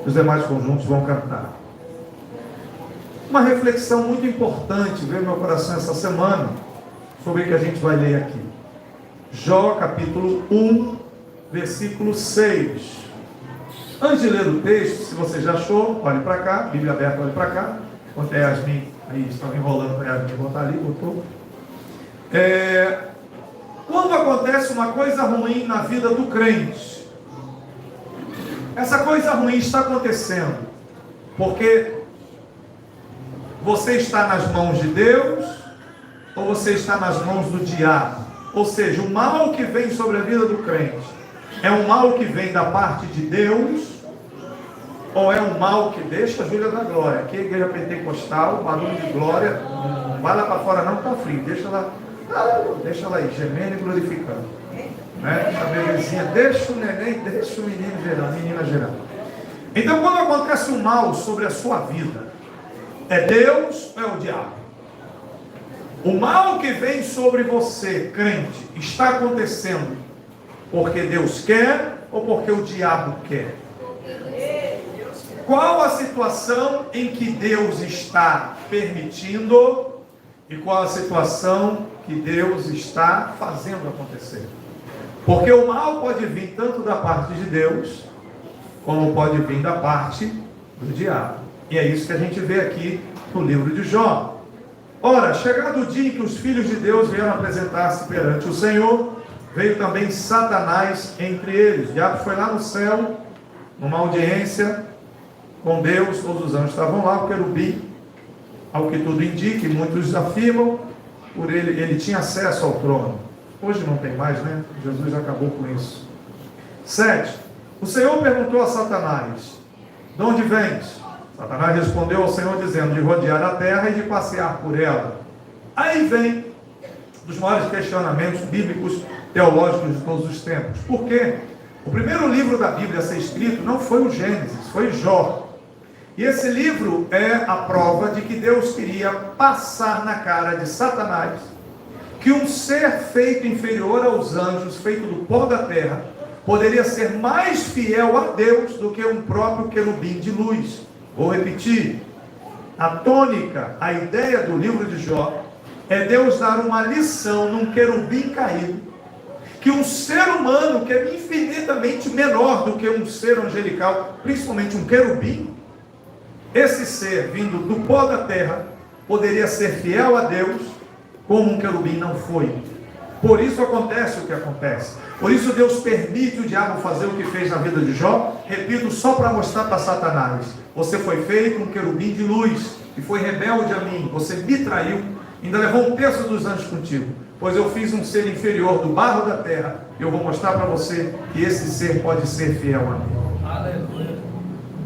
os demais conjuntos vão cantar. Uma reflexão muito importante veio no meu coração essa semana sobre o que a gente vai ler aqui. Jó capítulo 1, versículo 6. Antes de ler o texto, se você já achou, olhe para cá, Bíblia aberta, olhe para cá. Enquanto a Yasmin, aí estava enrolando para a Yasmin botar ali, botou. Quando acontece uma coisa ruim na vida do crente, essa coisa ruim está acontecendo porque você está nas mãos de Deus ou você está nas mãos do diabo? Ou seja, o mal que vem sobre a vida do crente é um mal que vem da parte de Deus ou é um mal que deixa a Júlia da glória? Aqui é a igreja pentecostal, barulho de glória, não vai lá para fora não, está frio, deixa ela aí, gemendo e glorificando. Né? A bebezinha, deixa o neném, deixa o menino gerar, a menina gerar. Então, quando acontece um mal sobre a sua vida, é Deus ou é o diabo? O mal que vem sobre você, crente, está acontecendo porque Deus quer ou porque o diabo quer? Qual a situação em que Deus está permitindo e qual a situação que Deus está fazendo acontecer? Porque o mal pode vir tanto da parte de Deus, como pode vir da parte do diabo. E é isso que a gente vê aqui no livro de Jó. Ora, chegado o dia em que os filhos de Deus vieram apresentar-se perante o Senhor, veio também Satanás entre eles. O diabo foi lá no céu, numa audiência com Deus, todos os anjos estavam lá, o querubim, ao que tudo indica, e muitos afirmam, por ele tinha acesso ao trono. Hoje não tem mais, né? Jesus acabou com isso. 7. O Senhor perguntou a Satanás: de onde vens? Satanás respondeu ao Senhor dizendo: de rodear a terra e de passear por ela. Aí vem dos maiores questionamentos bíblicos, teológicos de todos os tempos. Por quê? O primeiro livro da Bíblia a ser escrito não foi o Gênesis, foi Jó. E esse livro é a prova de que Deus queria passar na cara de Satanás que um ser feito inferior aos anjos, feito do pó da terra, poderia ser mais fiel a Deus do que um próprio querubim de luz. Vou repetir, a tônica, a ideia do livro de Jó, é Deus dar uma lição num querubim caído, que um ser humano que é infinitamente menor do que um ser angelical, principalmente um querubim, esse ser vindo do pó da terra, poderia ser fiel a Deus, como um querubim não foi. Por isso acontece o que acontece. Por isso Deus permite o diabo fazer o que fez na vida de Jó. Repito, só para mostrar para Satanás: você foi feito um querubim de luz, e foi rebelde a mim, você me traiu, ainda levou um terço dos anjos contigo, pois eu fiz um ser inferior do barro da terra, e eu vou mostrar para você que esse ser pode ser fiel a mim. Aleluia.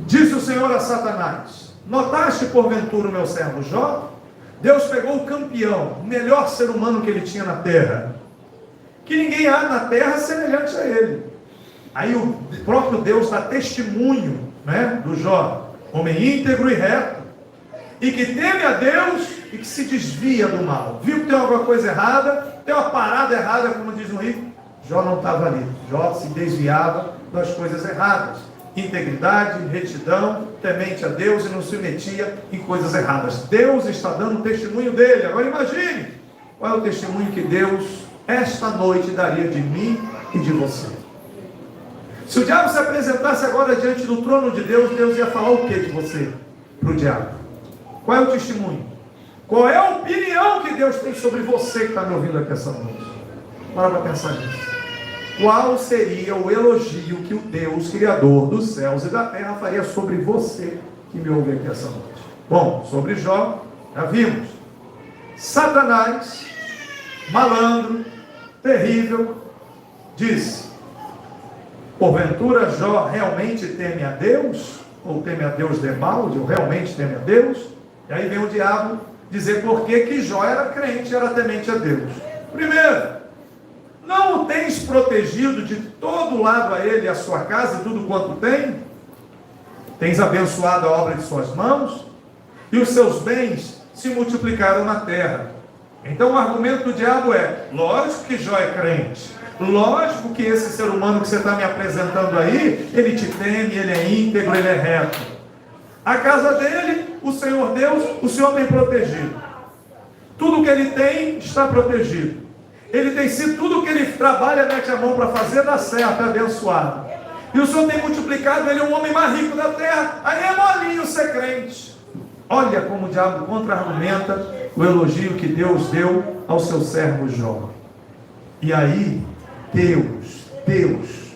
Disse o Senhor a Satanás: notaste porventura o meu servo Jó? Deus pegou o campeão, o melhor ser humano que ele tinha na terra, que ninguém há na terra semelhante a ele. Aí o próprio Deus dá testemunho, né, do Jó, homem íntegro e reto, e que teme a Deus e que se desvia do mal. Viu que tem alguma coisa errada, tem uma parada errada, como diz o rico? Jó não estava ali. Jó se desviava das coisas erradas. Integridade, retidão, temente a Deus e não se metia em coisas erradas. Deus está dando o testemunho dele. Agora imagine qual é o testemunho que Deus esta noite daria de mim e de você. Se o diabo se apresentasse agora diante do trono de Deus, Deus ia falar o que de você para o diabo? Qual é o testemunho? Qual é a opinião que Deus tem sobre você que está me ouvindo aqui essa noite? Para pensar nisso. Qual seria o elogio que o Deus, Criador dos céus e da terra, faria sobre você que me ouve aqui essa noite? Bom, sobre Jó, já vimos. Satanás, malandro, terrível, disse: porventura Jó realmente teme a Deus? Ou teme a Deus de mal? Ou realmente teme a Deus? E aí vem o diabo dizer por que Jó era crente, era temente a Deus. Primeiro, não o tens protegido de todo lado a ele, a sua casa e tudo quanto tem? Tens abençoado a obra de suas mãos? E os seus bens se multiplicaram na terra. Então o argumento do diabo é: lógico que Jó é crente, Lógico que esse ser humano que você está me apresentando aí, ele te teme, ele é íntegro, ele é reto. A casa dele, o Senhor Deus, o Senhor tem protegido. Tudo que ele tem está protegido. Ele tem sido, tudo que ele trabalha, mete a mão para fazer, dá certo, é abençoado. E o Senhor tem multiplicado, ele é o homem mais rico da terra. Aí é molinho ser crente. Olha como o diabo contra-argumenta o elogio que Deus deu ao seu servo Jó. E aí, Deus,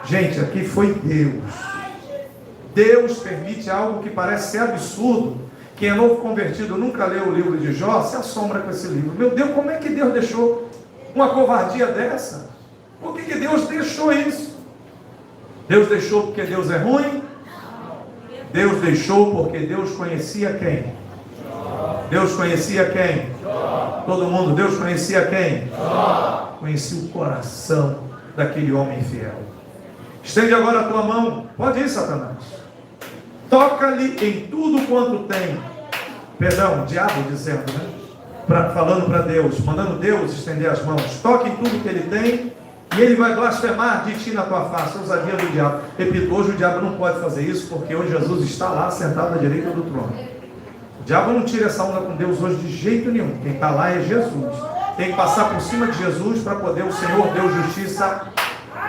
gente, aqui foi Deus permite algo que parece ser absurdo. Quem é novo convertido nunca leu o livro de Jó, se assombra com esse livro. Meu Deus, como é que Deus deixou uma covardia dessa? Por que Deus deixou isso? Deus deixou porque Deus é ruim? Deus deixou porque Deus conhecia quem? Deus conhecia quem? Todo mundo, Deus conhecia quem? Conhecia o coração daquele homem fiel. Estende agora a tua mão. Pode ir, Satanás. Toca-lhe em tudo quanto tem. Perdão, o diabo dizendo, né? Falando para Deus, mandando Deus estender as mãos. Toque em tudo que ele tem, e ele vai blasfemar de ti na tua face. A ousadia do diabo. Repito, hoje o diabo não pode fazer isso, porque hoje Jesus está lá sentado à direita do trono. O diabo não tira essa onda com Deus hoje de jeito nenhum. Quem está lá é Jesus. Tem que passar por cima de Jesus para poder o Senhor Deus justiça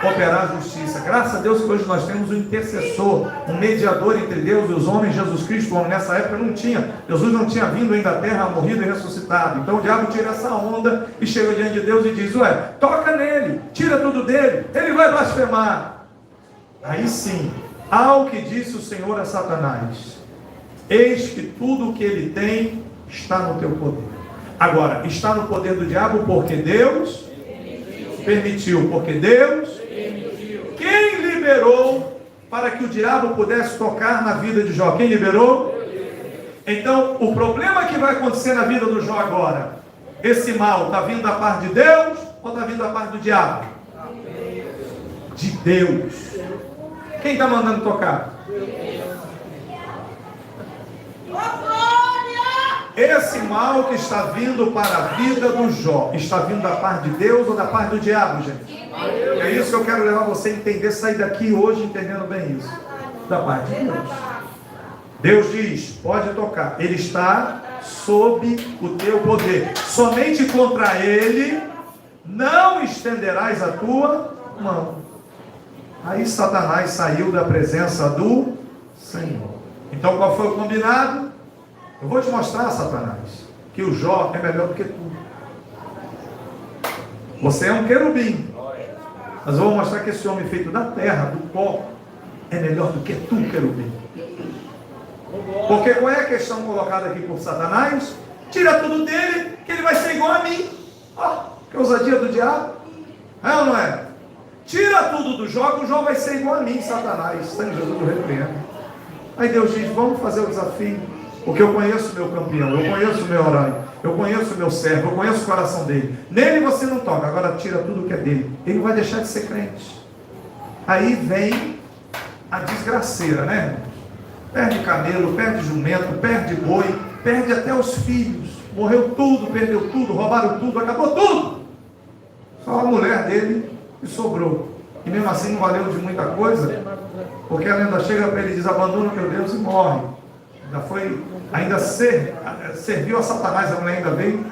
operar a justiça. Graças a Deus que hoje nós temos um intercessor, um mediador entre Deus e os homens, Jesus Cristo. Nessa época não tinha, Jesus não tinha vindo ainda à terra, morrido e ressuscitado. Então o diabo tira essa onda e chega diante de Deus e diz: ué, toca nele, tira tudo dele, ele vai blasfemar. Aí sim, ao que disse o Senhor a Satanás: eis que tudo o que ele tem está no teu poder. Agora, está no poder do diabo porque Deus permitiu, porque Deus quem liberou para que o diabo pudesse tocar na vida de Jó? Quem liberou? Então, o problema que vai acontecer na vida do Jó agora, esse mal está vindo da parte de Deus ou está vindo da parte do diabo? De Deus. Quem está mandando tocar? Esse mal que está vindo para a vida do Jó, está vindo da parte de Deus ou da parte do diabo, gente? É isso que eu quero levar você a entender, sair daqui hoje entendendo bem isso. Da parte de Deus. Deus diz, pode tocar. Ele está sob o teu poder. Somente contra ele não estenderás a tua mão. Aí Satanás saiu da presença do Senhor. Então qual foi o combinado? Eu vou te mostrar, Satanás, que o Jó é melhor do que tu. Você é um querubim. Mas eu vou mostrar que esse homem feito da terra, do pó, é melhor do que tu, querubim. Porque qual é a questão colocada aqui por Satanás? Tira tudo dele, que ele vai ser igual a mim. Que ousadia do diabo. É ou não é? Tira tudo do Jó, que o Jó vai ser igual a mim, Satanás. Sangue Jesus do repreendo. Aí Deus diz, vamos fazer o desafio. Porque eu conheço o meu campeão, eu conheço o meu herói, eu conheço o meu servo, eu conheço o coração dele. Nele você não toca, agora tira tudo que é dele. Ele vai deixar de ser crente. Aí vem a desgraceira, né? Perde camelo, perde jumento, perde boi, perde até os filhos. Morreu tudo, perdeu tudo, roubaram tudo, acabou tudo. Só a mulher dele que sobrou. E mesmo assim não valeu de muita coisa, porque ela ainda chega para ele e diz, abandona meu Deus e morre. Ainda serviu a Satanás, a mulher ainda veio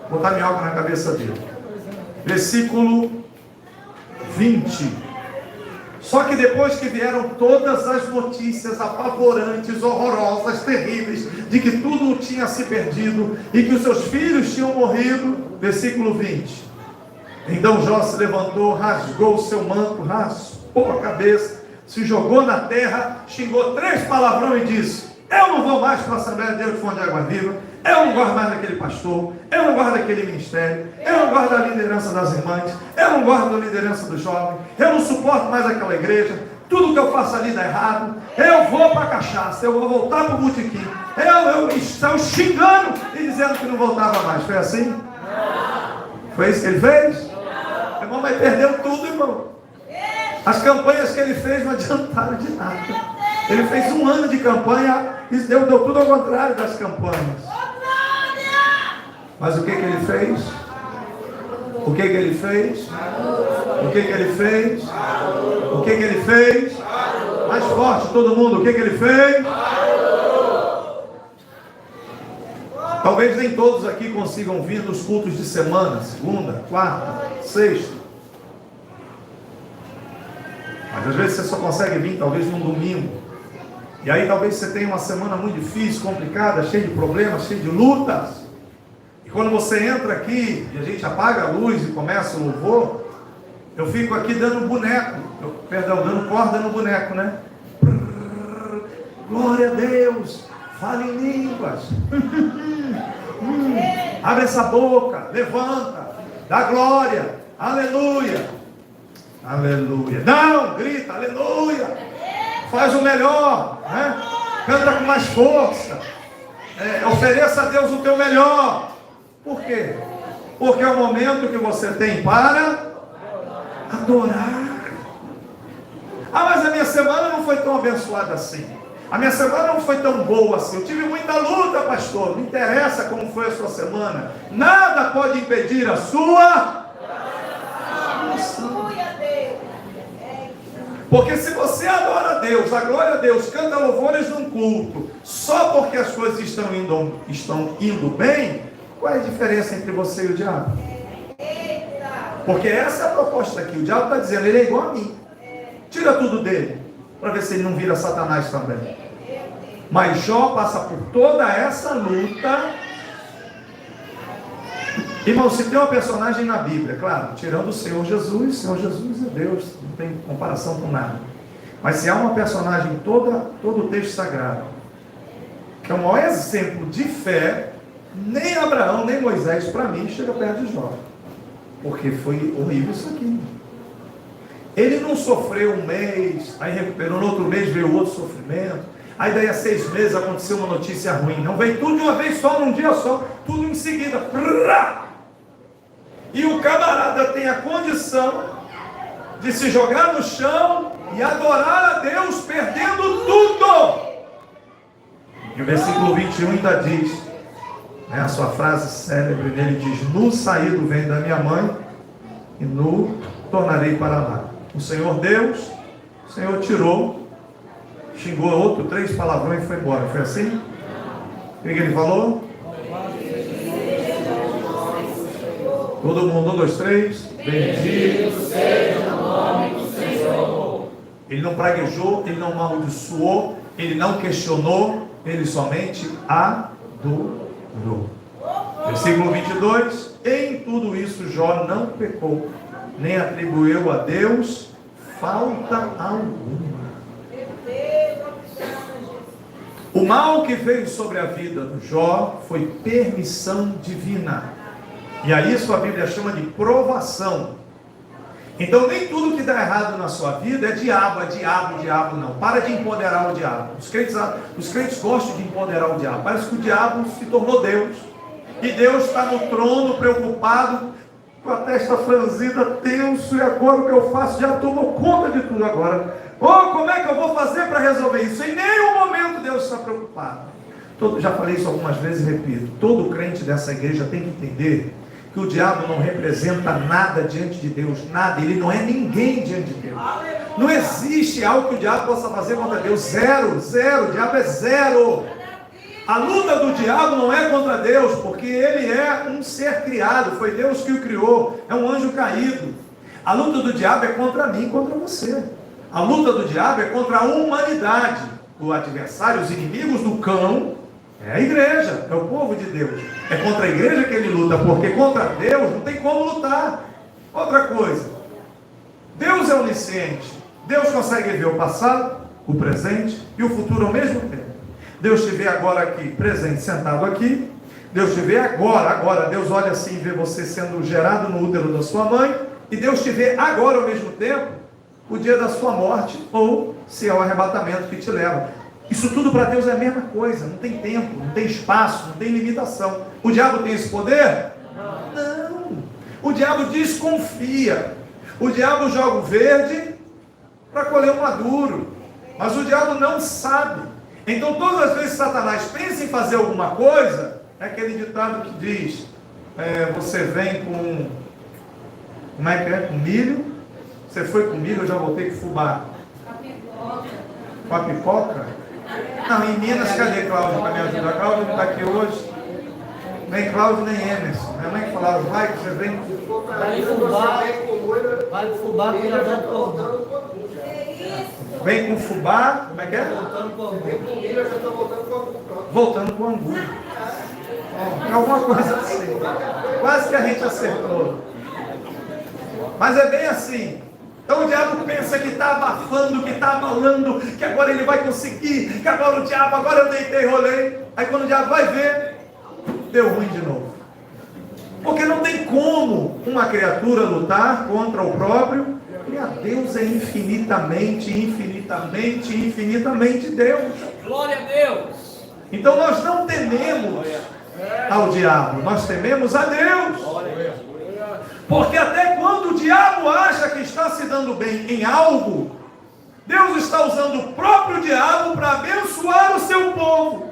botar minhoca na cabeça dele. Versículo 20. Só que depois que vieram todas as notícias apavorantes, horrorosas, terríveis, de que tudo tinha se perdido e que os seus filhos tinham morrido, versículo 20. Então Jó se levantou, rasgou o seu manto, raspou a cabeça, se jogou na terra, xingou 3 palavrões e disse: eu não vou mais para a Assembleia de Deus de Fonte de Água Viva, eu não gosto mais daquele pastor, eu não gosto daquele ministério, eu não gosto da liderança das irmãs, eu não gosto da liderança dos jovens, eu não suporto mais aquela igreja, tudo que eu faço ali dá errado, eu vou para a cachaça, eu vou voltar para o botequim. Eu estava xingando e dizendo que não voltava mais. Foi assim? Foi isso que ele fez? Irmão, mas perdeu tudo, irmão. As campanhas que ele fez não adiantaram de nada. Ele fez 1 ano de campanha e deu tudo ao contrário das campanhas. Mas o que ele fez? O que ele fez? O que ele fez? O que ele fez? Mais forte todo mundo, o que ele fez? Talvez nem todos aqui consigam vir nos cultos de semana, segunda, quarta, sexta. Mas às vezes você só consegue vir talvez num domingo. E aí talvez você tenha uma semana muito difícil, complicada, cheia de problemas, cheia de lutas. E quando você entra aqui e a gente apaga a luz e começa o louvor, eu fico aqui dando boneco, dando corda no boneco, né? Glória a Deus, fale em línguas. Abre essa boca, levanta, dá glória, aleluia, aleluia. Não, grita, aleluia, faz o melhor, né? Canta com mais força, ofereça a Deus o teu melhor. Por quê? Porque é o momento que você tem para adorar. Ah, mas a minha semana não foi tão abençoada assim. A minha semana não foi tão boa assim. Eu tive muita luta, pastor. Não interessa como foi a sua semana. Nada pode impedir a sua oração. Porque se você adora a Deus, a glória a Deus, canta louvores num culto, só porque as coisas estão indo bem, qual é a diferença entre você e o diabo? Porque essa é a proposta aqui. O diabo está dizendo, ele é igual a mim. Tira tudo dele, para ver se ele não vira Satanás também. Mas Jó passa por toda essa luta. Irmão, se tem uma personagem na Bíblia, claro, tirando o Senhor Jesus é Deus, não tem comparação com nada. Mas se há uma personagem todo o texto sagrado, que é o maior exemplo de fé, nem Abraão, nem Moisés, para mim, chega perto de Jó. Porque foi horrível isso aqui. Ele não sofreu um mês, aí recuperou, no outro mês veio outro sofrimento, aí daí a 6 meses aconteceu uma notícia ruim. Não veio tudo de uma vez só, num dia só, tudo em seguida. E o camarada tem a condição de se jogar no chão e adorar a Deus, perdendo tudo. E o versículo 21 ainda diz, a sua frase célebre nele diz, nu saí do ventre da minha mãe e nu tornarei para lá. O Senhor Deus, o Senhor tirou, xingou outro, 3 palavrões e foi embora. Foi assim? O que ele falou? Todo mundo, 1, 2, 3. Bendito seja o nome do Senhor. Ele não praguejou, ele não amaldiçoou, ele não questionou, ele somente adorou. Versículo 22. Em tudo isso Jó não pecou, nem atribuiu a Deus falta alguma. O mal que veio sobre a vida do Jó foi permissão divina. E a isso a Bíblia chama de provação. Então nem tudo que dá errado na sua vida é diabo, não. Para de empoderar o diabo. Os crentes gostam de empoderar o diabo. Parece que o diabo se tornou Deus. E Deus está no trono preocupado, com a testa franzida, tenso, e agora o que eu faço? Já tomou conta de tudo agora. Como é que eu vou fazer para resolver isso? Em nenhum momento Deus está preocupado. Já falei isso algumas vezes e repito. Todo crente dessa igreja tem que entender que o diabo não representa nada diante de Deus, nada, ele não é ninguém diante de Deus. Não existe algo que o diabo possa fazer contra Deus, zero, o diabo é zero. A luta do diabo não é contra Deus, porque ele é um ser criado, foi Deus que o criou, é um anjo caído. A luta do diabo é contra mim, contra você. A luta do diabo é contra a humanidade. O adversário, os inimigos do cão, é a igreja, é o povo de Deus. É contra a igreja que ele luta, porque contra Deus não tem como lutar. Outra coisa, Deus é onisciente. Deus consegue ver o passado, o presente e o futuro ao mesmo tempo. Deus te vê agora aqui, presente, sentado aqui. Deus te vê agora. Deus olha assim e vê você sendo gerado no útero da sua mãe. E Deus te vê agora ao mesmo tempo, o dia da sua morte, ou se é o arrebatamento que te leva. Isso tudo para Deus é a mesma coisa, não tem tempo, não tem espaço, não tem limitação. O diabo tem esse poder? Não. O diabo desconfia. O diabo joga o verde para colher o maduro. Mas o diabo não sabe. Então todas as vezes que Satanás pensa em fazer alguma coisa, é aquele ditado que diz, você vem com, como é que é? Com milho Você foi comigo, eu já voltei com fubá. Com a pipoca? Não, em Minas, cadê Cláudio para me ajudar? Cláudio não está aqui hoje. Nem Cláudio, nem Emerson. Minha mãe falava, vai que você vem. Vai com fubá que já está todo. Vem com fubá, como é que é? Voltando com o angu. Alguma coisa assim. Quase que a gente acertou. Mas é bem assim. Então o diabo pensa que está abafando, que está abalando, que agora ele vai conseguir, que agora o diabo, agora eu deitei e rolei. Aí quando o diabo vai ver, deu ruim de novo. Porque não tem como uma criatura lutar contra o próprio Criador. Deus é infinitamente Deus. Glória a Deus. Então nós não tememos ao diabo, nós tememos a Deus. Porque até quando o diabo acha que está se dando bem em algo, Deus está usando o próprio diabo para abençoar o seu povo.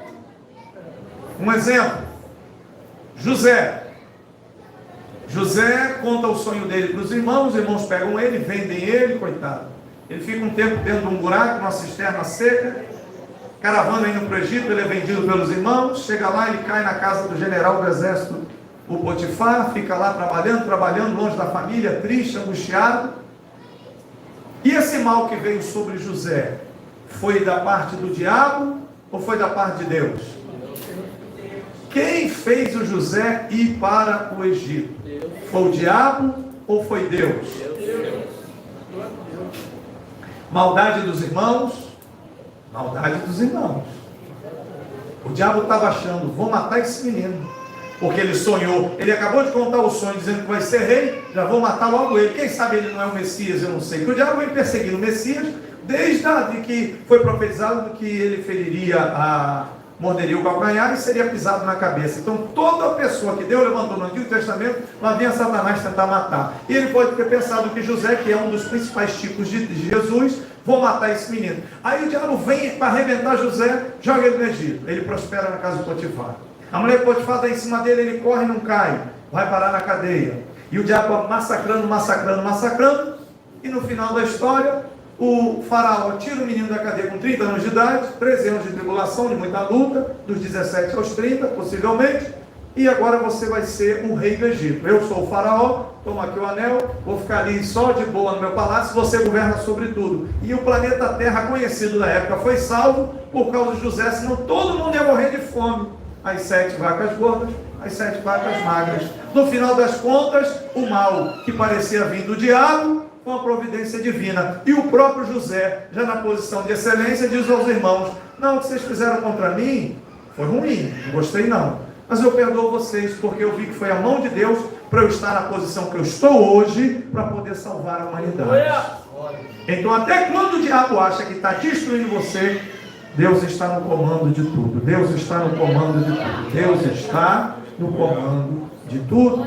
Um exemplo, José conta o sonho dele para os irmãos pegam ele, vendem ele, coitado. Ele fica um tempo dentro de um buraco, numa cisterna seca, caravana indo para o Egito, ele é vendido pelos irmãos, chega lá, ele cai na casa do general do exército, o Potifar, fica lá trabalhando longe da família, triste, angustiado. E esse mal que veio sobre José, foi da parte do diabo ou foi da parte de Deus? Quem fez o José ir para o Egito? Foi o diabo ou foi Deus? Maldade dos irmãos? Maldade dos irmãos. O diabo estava achando, vou matar esse menino. Porque ele sonhou, ele acabou de contar o sonho dizendo que vai ser rei, já vou matar logo ele. Quem sabe ele não é o Messias, eu não sei. Porque o diabo vem perseguindo o Messias desde que foi profetizado que ele morderia o calcanhar e seria pisado na cabeça. Então toda pessoa que Deus levantou no Antigo Testamento, lá vinha Satanás tentar matar. E ele pode ter pensado que José, que é um dos principais tipos de Jesus, vou matar esse menino. Aí o diabo vem para arrebentar José, joga ele no Egito. Ele prospera na casa do Potifar. A mulher de Potifar está em cima dele, ele corre e não cai, vai parar na cadeia. E o diabo massacrando, e no final da história, o faraó tira o menino da cadeia com 30 anos de idade, 13 anos de tribulação, de muita luta, dos 17 aos 30, possivelmente, e agora você vai ser o rei do Egito. Eu sou o faraó, toma aqui o anel, vou ficar ali só de boa no meu palácio, você governa sobre tudo. E o planeta Terra, conhecido da época, foi salvo por causa de José, senão todo mundo ia morrer de fome. As 7 vacas gordas, as 7 vacas magras. No final das contas, o mal que parecia vir do diabo, com a providência divina. E o próprio José, já na posição de excelência, diz aos irmãos, não, o que vocês fizeram contra mim foi ruim, não gostei não. Mas eu perdoo vocês, porque eu vi que foi a mão de Deus para eu estar na posição que eu estou hoje, para poder salvar a humanidade. Então até quando o diabo acha que está destruindo você, Deus está no comando de tudo. Deus está no comando de tudo. Deus está no comando de tudo.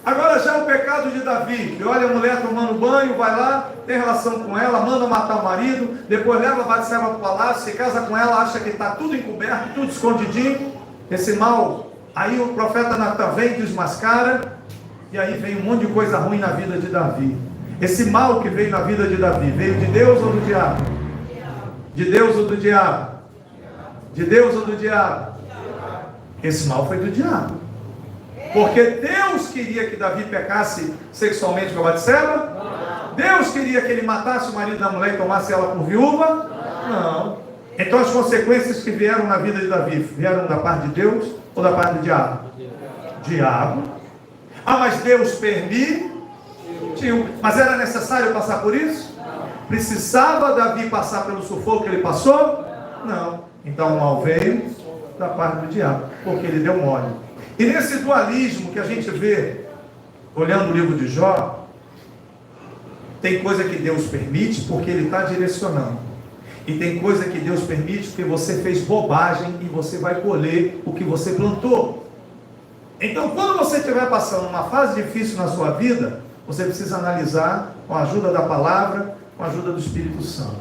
Agora já o pecado de Davi, que olha a mulher tomando banho, vai lá, tem relação com ela, manda matar o marido, depois leva a Batseba para o palácio, se casa com ela, acha que está tudo encoberto, tudo escondidinho. Esse mal, aí o profeta Natan vem, desmascara, e aí vem um monte de coisa ruim na vida de Davi. Esse mal que veio na vida de Davi, veio de Deus ou do diabo? De Deus ou do diabo? De Deus ou do diabo? Esse mal foi do diabo. Porque Deus queria que Davi pecasse sexualmente com a Batseba? Deus queria que ele matasse o marido da mulher e tomasse ela por viúva? Não. Então as consequências que vieram na vida de Davi, vieram da parte de Deus ou da parte do diabo? Diabo. Ah, mas Deus permitiu. Mas era necessário passar por isso? Precisava Davi passar pelo sufoco que ele passou? Não. Então o mal veio da parte do diabo, porque ele deu mole. E nesse dualismo que a gente vê, olhando o livro de Jó, tem coisa que Deus permite porque Ele está direcionando. E tem coisa que Deus permite porque você fez bobagem e você vai colher o que você plantou. Então, quando você estiver passando uma fase difícil na sua vida, você precisa analisar com a ajuda da palavra, com a ajuda do Espírito Santo.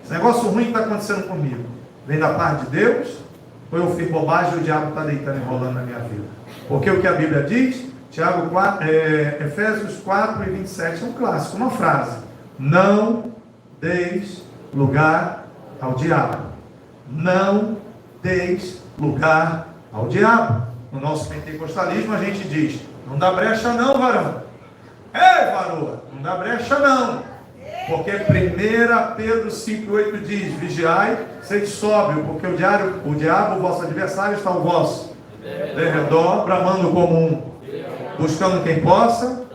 Esse negócio ruim que está acontecendo comigo, vem da parte de Deus? Ou eu fiz bobagem e o diabo está deitando e enrolando na minha vida? Porque o que a Bíblia diz, Efésios 4 e 27 é um clássico, uma frase. Não deis lugar ao diabo. Não deis lugar ao diabo. No nosso pentecostalismo a gente diz: não dá brecha não, varão. Ei, varoa, não dá brecha não. Porque 1 Pedro 5,8 diz: vigiai, sede sóbrio, porque o diabo, o vosso adversário, está ao vosso derredor, bramando como buscando quem possa.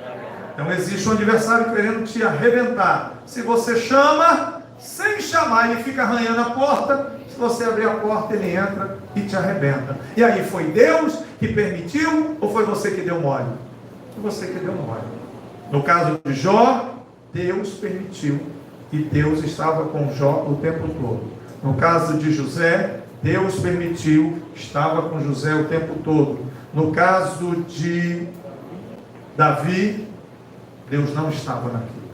Então existe um adversário querendo te arrebentar. Se você chama, sem chamar, ele fica arranhando a porta. Se você abrir a porta, ele entra e te arrebenta. E aí, foi Deus que permitiu ou foi você que deu mole? Foi você que deu mole. No caso de Jó, Deus permitiu e Deus estava com Jó o tempo todo. No caso de José, Deus permitiu, estava com José o tempo todo. No caso de Davi, Deus não estava naquilo.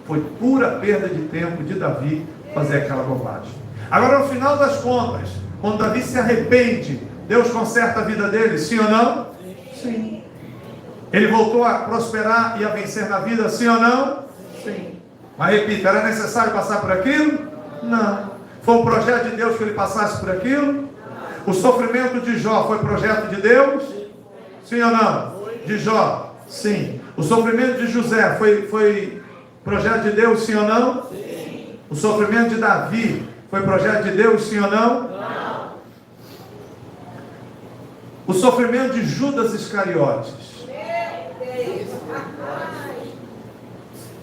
Foi pura perda de tempo de Davi fazer aquela bobagem. Agora, no final das contas, quando Davi se arrepende, Deus conserta a vida dele, sim ou não? Sim. Ele voltou a prosperar e a vencer na vida, sim ou não? Sim. Mas repita, era necessário passar por aquilo? Não. Foi um projeto de Deus que ele passasse por aquilo? O sofrimento de Jó foi projeto de Deus? Sim ou não? De Jó? Sim. O sofrimento de José foi projeto de Deus, sim ou não? Sim. O sofrimento de Davi foi projeto de Deus, sim ou não? Não. O sofrimento de Judas Iscariotes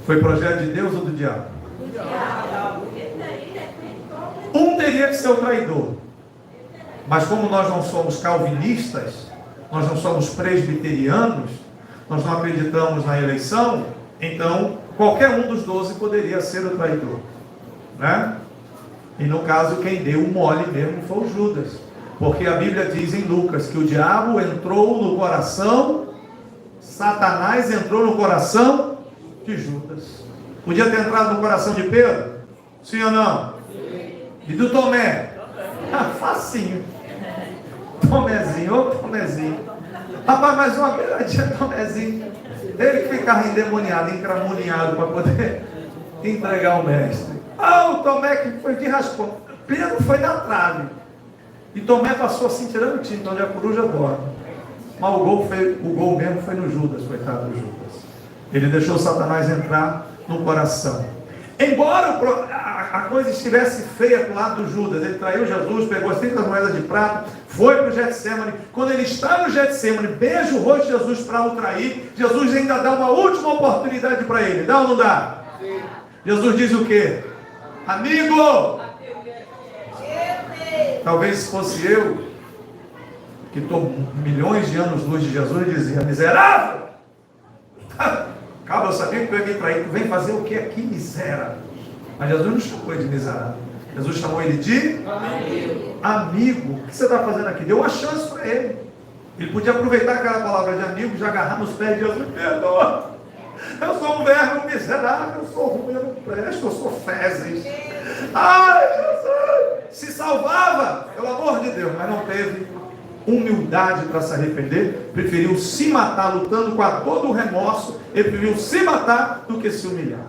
foi projeto de Deus ou do diabo? Do diabo. Um teria que ser o traidor. Mas como nós não somos calvinistas, nós não somos presbiterianos, nós não acreditamos na eleição, então qualquer um dos 12 poderia ser o traidor, né? E no caso, quem deu o mole mesmo foi o Judas, porque a Bíblia diz em Lucas que o diabo entrou no coração, Satanás entrou no coração de Judas. Podia ter entrado no coração de Pedro? Sim ou não? Sim. E do Tomé? Facinho. Tomézinho, ô Tomézinho. Rapaz, mais uma pegadinha, Tomézinho. Ele que ficava endemoniado, encramoniado para poder entregar o mestre. O Tomé que foi de raspão. Pedro foi na trave. E Tomé passou assim, tirando o time, onde a coruja dorme. Mas o gol mesmo foi no Judas, coitado do Judas. Ele deixou Satanás entrar no coração. Embora a coisa estivesse feia do lado do Judas, ele traiu Jesus, pegou as 30 moedas de prata, foi para o Getsemane. Quando ele está no Getsemane, beija o rosto de Jesus para o trair, Jesus ainda dá uma última oportunidade para ele. Dá ou não dá? Sim. Jesus diz o quê? Amigo! Talvez se fosse eu, que estou milhões de anos luz de Jesus, dizia: miserável! Calma, eu sabia que tu ia vir para aí, tu vem fazer o que aqui, miserável? Mas Jesus não chamou ele de miserável. Jesus chamou ele de amigo. O que você está fazendo aqui? Deu uma chance para ele. Ele podia aproveitar aquela palavra de amigo, já agarrar nos pés de Jesus: perdoa. Eu sou um verbo miserável, eu sou ruim, eu não presto, eu sou fezes. Ai, Jesus! Se salvava, pelo amor de Deus, mas não teve humildade para se arrepender, preferiu se matar lutando com a dor do remorso, ele preferiu se matar do que se humilhar.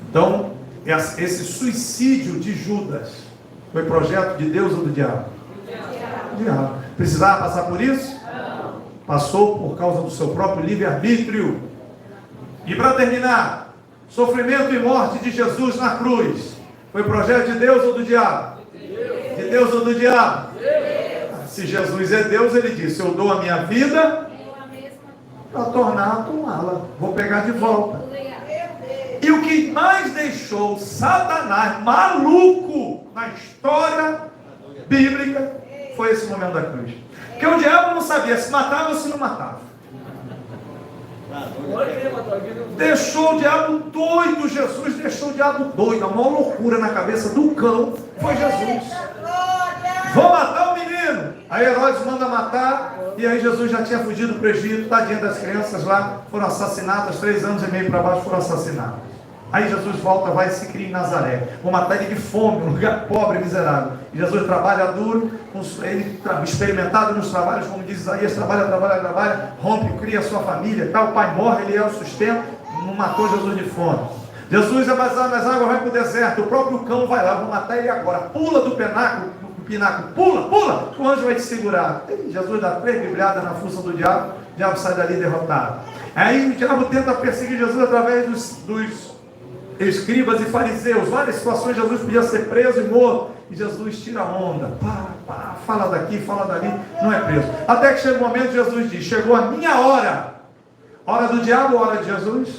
Então, esse suicídio de Judas foi projeto de Deus ou do diabo? Do diabo. Precisava passar por isso? Não. Passou por causa do seu próprio livre-arbítrio. E para terminar, sofrimento e morte de Jesus na cruz foi projeto de Deus ou do diabo? De Deus ou do diabo? Se Jesus é Deus, ele disse: eu dou a minha vida para tornar a tomá-la. Vou pegar de volta. E o que mais deixou Satanás maluco na história bíblica foi esse momento da cruz. Porque o diabo não sabia se matava ou se não matava. Deixou o diabo doido, Jesus deixou o diabo doido. A maior loucura na cabeça do cão foi Jesus. Vou matar o menino. Aí Herodes manda matar. E aí Jesus já tinha fugido para o Egito. Tadinha das crianças lá, foram assassinadas. 3 anos e meio para baixo foram assassinadas. Aí Jesus volta, vai e se cria em Nazaré. Vou matar ele de fome, um lugar pobre e miserável. E Jesus trabalha duro, ele experimentado nos trabalhos, como diz Isaías, trabalha, rompe, cria a sua família, tal. O pai morre, ele é o sustento, não matou Jesus de fome. Jesus é batizado nas águas, vai para o deserto. O próprio cão vai lá, vou matar ele agora. Pula do pináculo, pula, o anjo vai te segurar. Jesus dá 3 bibliadas na força do diabo, o diabo sai dali derrotado. Aí o diabo tenta perseguir Jesus através dos escribas e fariseus. Várias situações, Jesus podia ser preso e morto. E Jesus tira a onda, fala daqui, fala dali, não é preso. Até que chega o momento, Jesus diz: chegou a minha hora. Hora do diabo, hora de Jesus?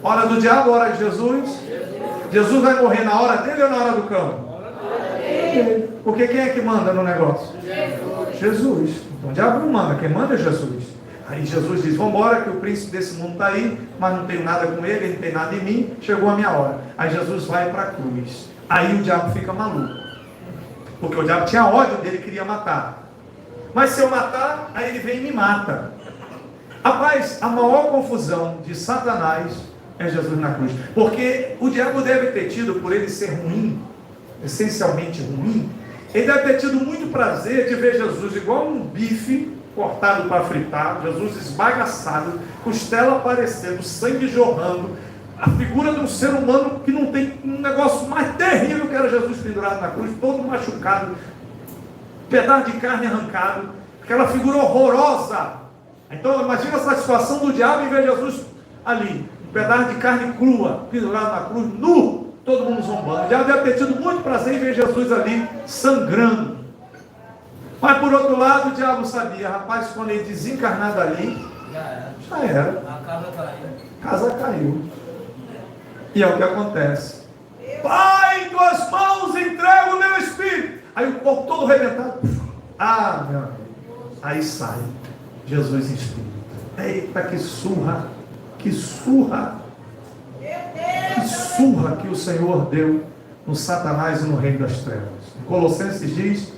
Hora do diabo, hora de Jesus? Jesus vai morrer na hora dele ou na hora do cão? Porque quem é que manda no negócio? Jesus. Então o diabo não manda, quem manda é Jesus. Aí Jesus diz: vamos embora, que o príncipe desse mundo está aí, mas não tenho nada com ele não tem nada em mim, chegou a minha hora. Aí Jesus vai para a cruz. Aí o diabo fica maluco, porque o diabo tinha ódio dele, queria matar. Mas se eu matar, aí ele vem e me mata. Rapaz, a maior confusão de Satanás é Jesus na cruz. Porque o diabo deve ter tido, por ele ser ruim, essencialmente ruim, ele deve ter tido muito prazer de ver Jesus igual um bife cortado para fritar, Jesus esbagaçado, costela aparecendo, sangue jorrando, a figura de um ser humano que não tem um negócio mais terrível que era Jesus pendurado na cruz, todo machucado, pedaço de carne arrancado, aquela figura horrorosa. Então imagina a satisfação do diabo em ver Jesus ali, um pedaço de carne crua, pendurado na cruz, nu, todo mundo zombando. O diabo deve ter tido muito prazer em ver Jesus ali sangrando. Mas por outro lado, o diabo sabia, rapaz, quando ele desencarnar dali, já era. A casa caiu. E é o que acontece. Pai, em tuas mãos entrego o meu espírito. Aí o corpo todo arrebentado. Ah, meu amigo. Aí sai Jesus em espírito. Eita, que surra. Que surra. Que surra que o Senhor deu no Satanás e no reino das trevas. Em Colossenses diz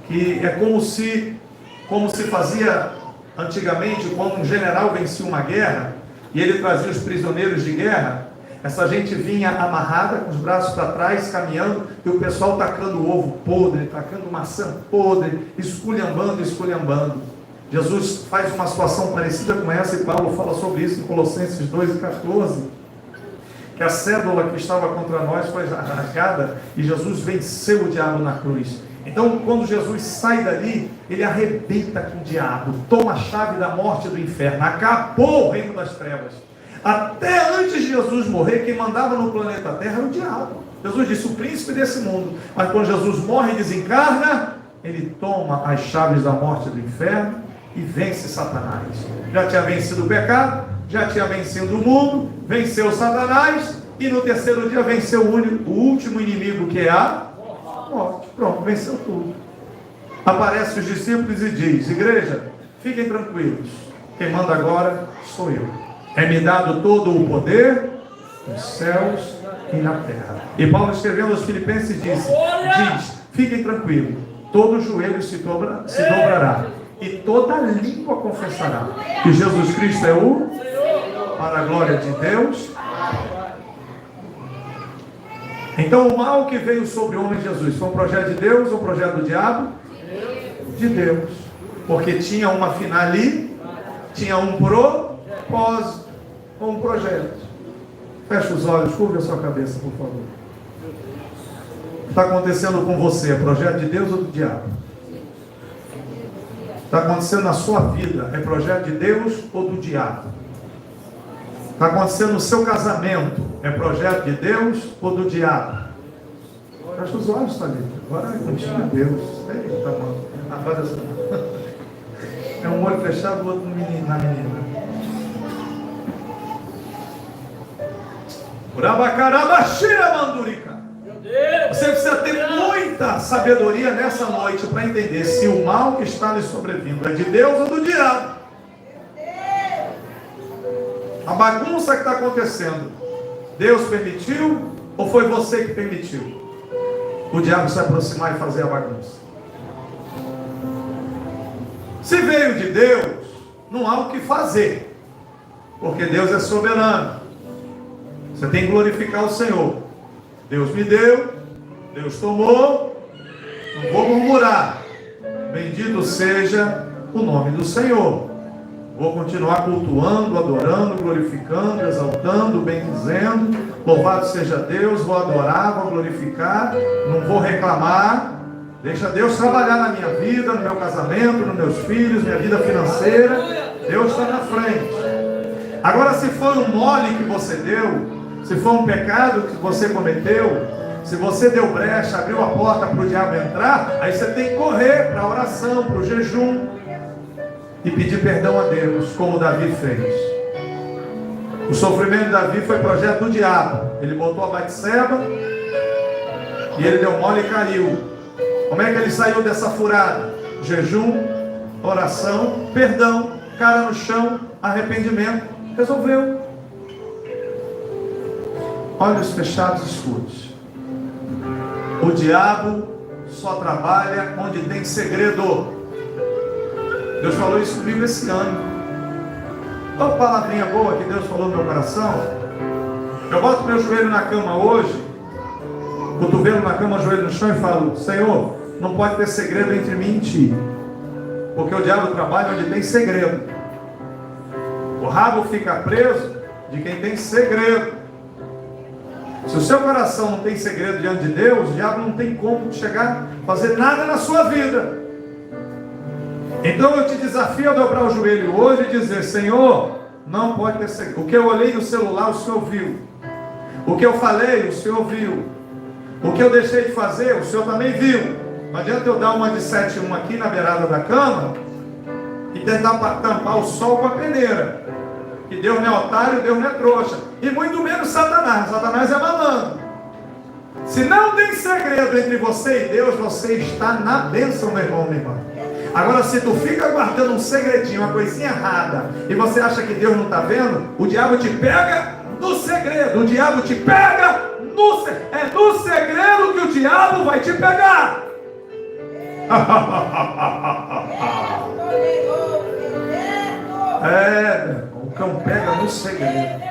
que é como se fazia antigamente, quando um general vencia uma guerra e ele trazia os prisioneiros de guerra. Essa gente vinha amarrada, com os braços para trás, caminhando, e o pessoal tacando ovo podre, tacando maçã podre, esculhambando. Jesus faz uma situação parecida com essa, e Paulo fala sobre isso em Colossenses 2:14, que a cédula que estava contra nós foi rasgada, e Jesus venceu o diabo na cruz. Então, quando Jesus sai dali, ele arrebenta com o diabo, toma a chave da morte e do inferno, acabou o reino das trevas. Até antes de Jesus morrer, quem mandava no planeta Terra era o diabo. Jesus disse: o príncipe desse mundo. Mas quando Jesus morre e desencarna, ele toma as chaves da morte e do inferno e vence Satanás. Já tinha vencido o pecado, já tinha vencido o mundo, venceu Satanás, e no terceiro dia venceu o último inimigo, que é a morte. Pronto, venceu tudo. Aparece os discípulos e diz: igreja, fiquem tranquilos, quem manda agora sou eu. É-me dado todo o poder nos céus e na terra. E Paulo, escrevendo aos Filipenses, diz: fiquem tranquilos, todo joelho se dobrará e toda língua confessará que Jesus Cristo é o, para a glória de Deus. Então o mal que veio sobre o homem Jesus foi um projeto de Deus ou um projeto do diabo? De Deus. Porque tinha uma finali, tinha um propósito, um projeto. Feche os olhos, curva a sua cabeça, por favor. O que está acontecendo com você? É projeto de Deus ou do diabo? Está acontecendo na sua vida? É projeto de Deus ou do diabo? Está acontecendo no seu casamento? É projeto de Deus ou do diabo? Fecha os olhos, Thalita. Agora é contigo, Deus. Eita, mano. É um olho fechado, o outro na menina. Você precisa ter muita sabedoria nessa noite para entender se o mal que está lhe sobrevindo é de Deus ou do diabo. A bagunça que está acontecendo, Deus permitiu ou foi você que permitiu o diabo se aproximar e fazer a bagunça? Se veio de Deus, não há o que fazer, porque Deus é soberano. Você tem que glorificar o Senhor. Deus me deu, Deus tomou, não vou murmurar. Bendito seja o nome do Senhor. Vou continuar cultuando, adorando, glorificando, exaltando, bendizendo. Louvado seja Deus, vou adorar, vou glorificar, não vou reclamar. Deixa Deus trabalhar na minha vida, no meu casamento, nos meus filhos, minha vida financeira. Deus está na frente. Agora, se for um mole que você deu, se for um pecado que você cometeu, se você deu brecha, abriu a porta para o diabo entrar, aí você tem que correr para a oração, para o jejum e pedir perdão a Deus, como Davi fez. O sofrimento de Davi foi projeto do diabo. Ele botou a Batseba e ele deu mole e caiu. Como é que ele saiu dessa furada? Jejum, oração, perdão, cara no chão, arrependimento. Resolveu. Olhos fechados, escute. O diabo só trabalha onde tem segredo. Deus falou isso comigo esse ano. Uma palavrinha boa que Deus falou no meu coração. Eu boto meu joelho na cama hoje, cotovelo na cama, joelho no chão e falo: Senhor, não pode ter segredo entre mim e ti, porque o diabo trabalha onde tem segredo. O rabo fica preso de quem tem segredo. Se o seu coração não tem segredo diante de Deus, o diabo não tem como chegar a fazer nada na sua vida. Então eu te desafio a dobrar o joelho hoje e dizer: Senhor, não pode ter segredo. O que eu olhei no celular, o Senhor viu. O que eu falei, o Senhor viu. O que eu deixei de fazer, o Senhor também viu. Não adianta eu dar uma de 7-1 aqui na beirada da cama e tentar tampar o sol com a peneira. Que Deus não é otário, Deus não é trouxa. E muito menos Satanás. Satanás é malandro. Se não tem segredo entre você e Deus, você está na bênção, meu irmão, minha irmã. Agora, se tu fica guardando um segredinho, uma coisinha errada, e você acha que Deus não está vendo, o diabo te pega no segredo. O diabo te pega no segredo. É no segredo que o diabo vai te pegar. O cão pega no segredo.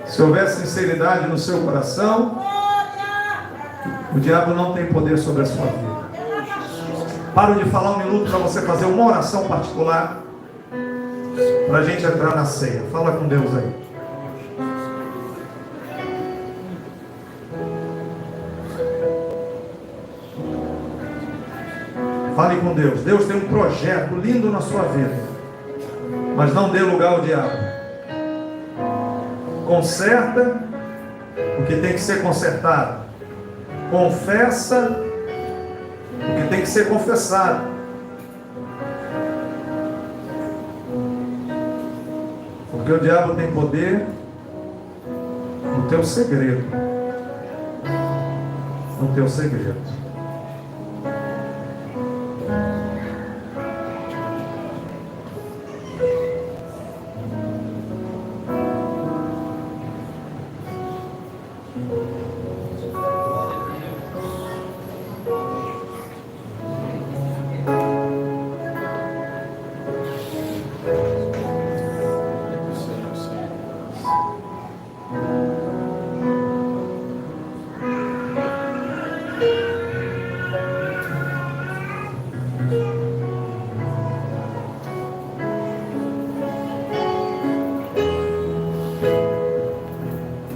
Se houver sinceridade no seu coração, o diabo não tem poder sobre a sua vida. Paro de falar um minuto para você fazer uma oração particular, para a gente entrar na ceia. Fala com Deus aí. Fale com Deus. Deus tem um projeto lindo na sua vida, mas não dê lugar ao diabo. Conserta o que tem que ser consertado. Confessa o que tem que ser confessado. Porque o diabo tem poder no teu segredo. No teu segredo.